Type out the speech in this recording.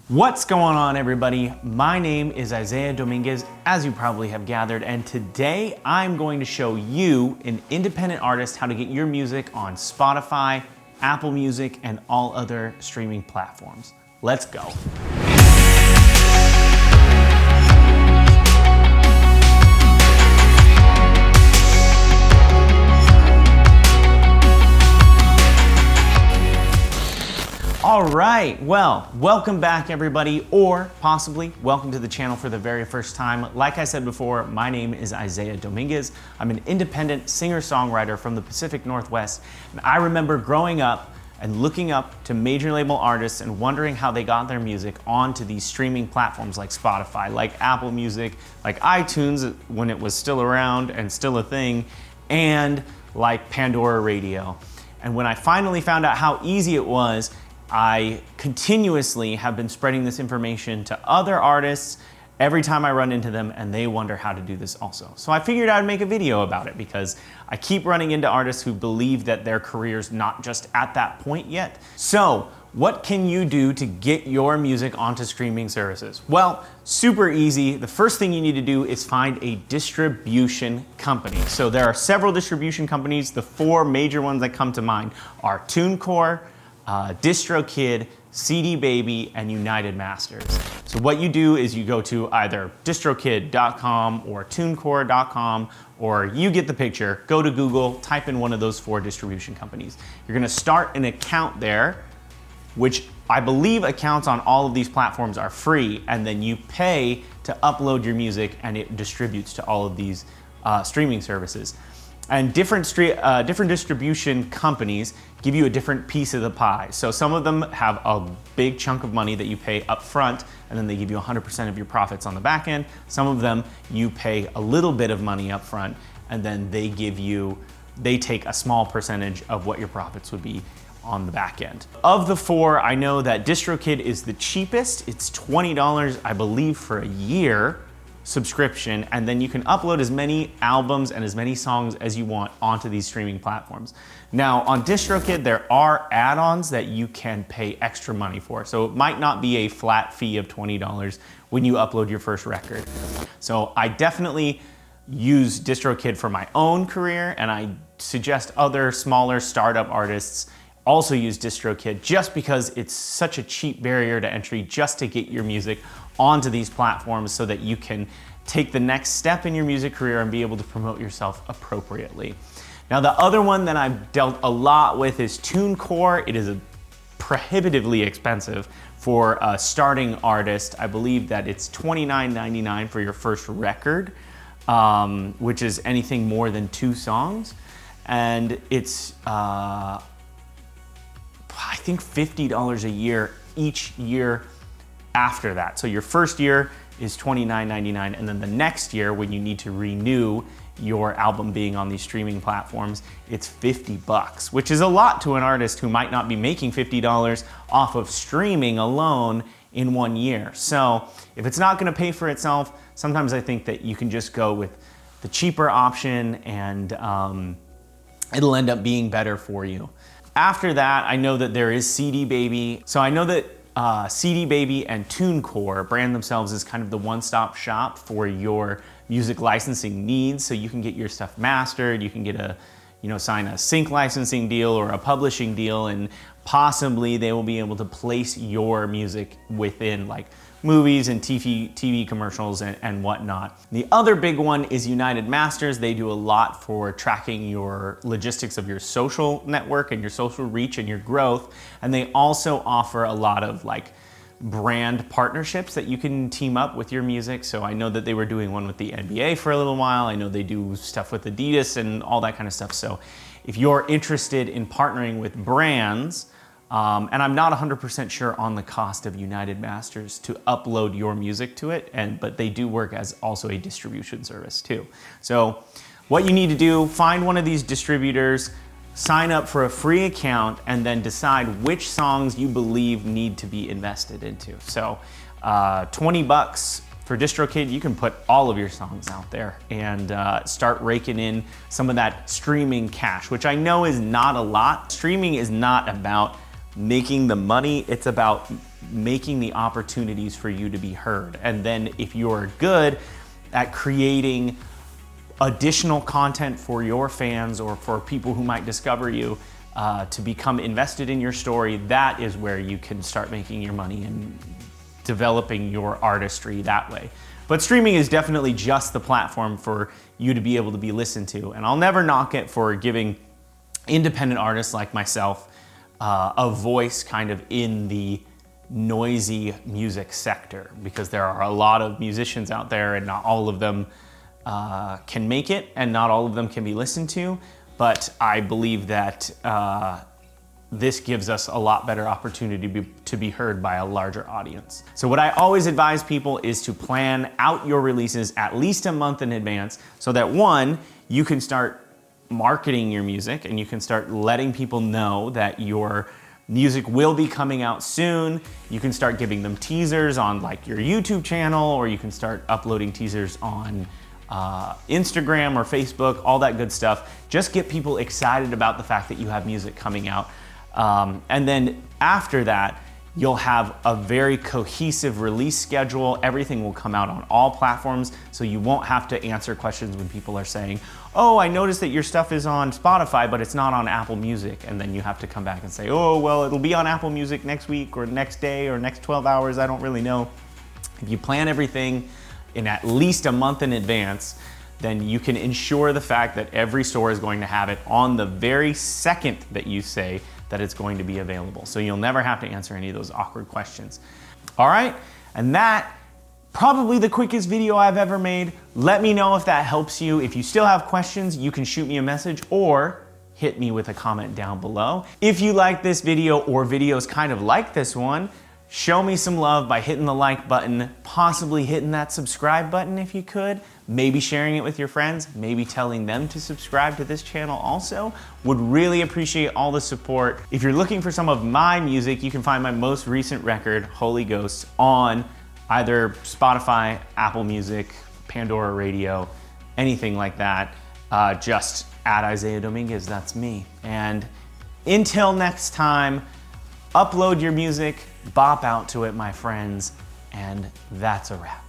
What's going on, everybody? My name is Isaiah Dominguez, as you probably have gathered, and today I'm going to show you, an independent artist, how to get your music on Spotify, Apple Music, and all other streaming platforms. Let's go. All right, well, welcome back everybody, or possibly welcome to the channel for the very first time. Like I said before, my name is Isaiah Dominguez. I'm an independent singer-songwriter from the Pacific Northwest, and I remember growing up and looking up to major label artists and wondering how they got their music onto these streaming platforms like Spotify, like Apple Music, like iTunes when it was still around and still a thing, and like Pandora Radio. And when I finally found out how easy it was, I continuously have been spreading this information to other artists every time I run into them, and they wonder how to do this also. So I figured I'd make a video about it because I keep running into artists who believe that their career's not just at that point yet. So what can you do to get your music onto streaming services? Well, super easy. The first thing you need to do is find a distribution company. So there are several distribution companies. The four major ones that come to mind are TuneCore, DistroKid, CD Baby, and United Masters. So what you do is you go to either distrokid.com or tunecore.com, or you get the picture, go to Google, type in one of those four distribution companies. You're gonna start an account there, which I believe accounts on all of these platforms are free, and then you pay to upload your music and it distributes to all of these streaming services. And different distribution companies give you a different piece of the pie. So some of them have a big chunk of money that you pay up front, and then they give you 100% of your profits on the back end. Some of them you pay a little bit of money up front, and then they take a small percentage of what your profits would be on the back end. Of the four, I know that DistroKid is the cheapest. It's $20, I believe, for a year subscription, and then you can upload as many albums and as many songs as you want onto these streaming platforms. Now on DistroKid, there are add-ons that you can pay extra money for. So it might not be a flat fee of $20 when you upload your first record. So I definitely use DistroKid for my own career, and I suggest other smaller startup artists also use DistroKid just because it's such a cheap barrier to entry just to get your music onto these platforms so that you can take the next step in your music career and be able to promote yourself appropriately. Now, the other one that I've dealt a lot with is TuneCore. It is prohibitively expensive for a starting artist. I believe that it's $29.99 for your first record, which is anything more than 2 songs. And it's, I think $50 a year each year after that. So your first year is $29.99, and then the next year when you need to renew your album being on these streaming platforms, it's $50, which is a lot to an artist who might not be making $50 off of streaming alone in 1 year. So if it's not gonna pay for itself, sometimes I think that you can just go with the cheaper option, and it'll end up being better for you. After that, I know that there is CD Baby. So I know that CD Baby and TuneCore brand themselves as kind of the one-stop shop for your music licensing needs. So you can get your stuff mastered, you can get sign a sync licensing deal or a publishing deal, and possibly they will be able to place your music within like movies and TV commercials and whatnot. The other big one is United Masters. They do a lot for tracking your logistics of your social network and your social reach and your growth. And they also offer a lot of like brand partnerships that you can team up with your music. So I know that they were doing one with the NBA for a little while. I know they do stuff with Adidas and all that kind of stuff. So if you're interested in partnering with brands, and I'm not 100% sure on the cost of United Masters to upload your music to it, but they do work as also a distribution service too. So what you need to do, find one of these distributors, sign up for a free account, and then decide which songs you believe need to be invested into. So $20 for DistroKid, you can put all of your songs out there and start raking in some of that streaming cash, which I know is not a lot. Streaming is not about making the money, it's about making the opportunities for you to be heard. And then if you're good at creating additional content for your fans or for people who might discover you to become invested in your story, that is where you can start making your money and developing your artistry that way. But streaming is definitely just the platform for you to be able to be listened to. And I'll never knock it for giving independent artists like myself a voice kind of in the noisy music sector, because there are a lot of musicians out there and not all of them can make it and not all of them can be listened to. But I believe that this gives us a lot better opportunity to be heard by a larger audience. So what I always advise people is to plan out your releases at least a month in advance, so that one, you can start marketing your music and you can start letting people know that your music will be coming out soon. You can start giving them teasers on like your YouTube channel, or you can start uploading teasers on Instagram or Facebook, all that good stuff. Just get people excited about the fact that you have music coming out. And then after that, you'll have a very cohesive release schedule. Everything will come out on all platforms, so you won't have to answer questions when people are saying, oh, I noticed that your stuff is on Spotify, but it's not on Apple Music. And then you have to come back and say, oh, well, it'll be on Apple Music next week or next day or next 12 hours. I don't really know. If you plan everything in at least a month in advance, then you can ensure the fact that every store is going to have it on the very second that you say that it's going to be available. So you'll never have to answer any of those awkward questions. All right, and that probably the quickest video I've ever made. Let me know if that helps you. If you still have questions, you can shoot me a message or hit me with a comment down below. If you like this video or videos kind of like this one, show me some love by hitting the like button, possibly hitting that subscribe button if you could, maybe sharing it with your friends, maybe telling them to subscribe to this channel also. Would really appreciate all the support. If you're looking for some of my music, you can find my most recent record, Holy Ghost, on either Spotify, Apple Music, Pandora Radio, anything like that. Just at Isaiah Dominguez, that's me. And until next time, upload your music, bop out to it, my friends, and that's a wrap.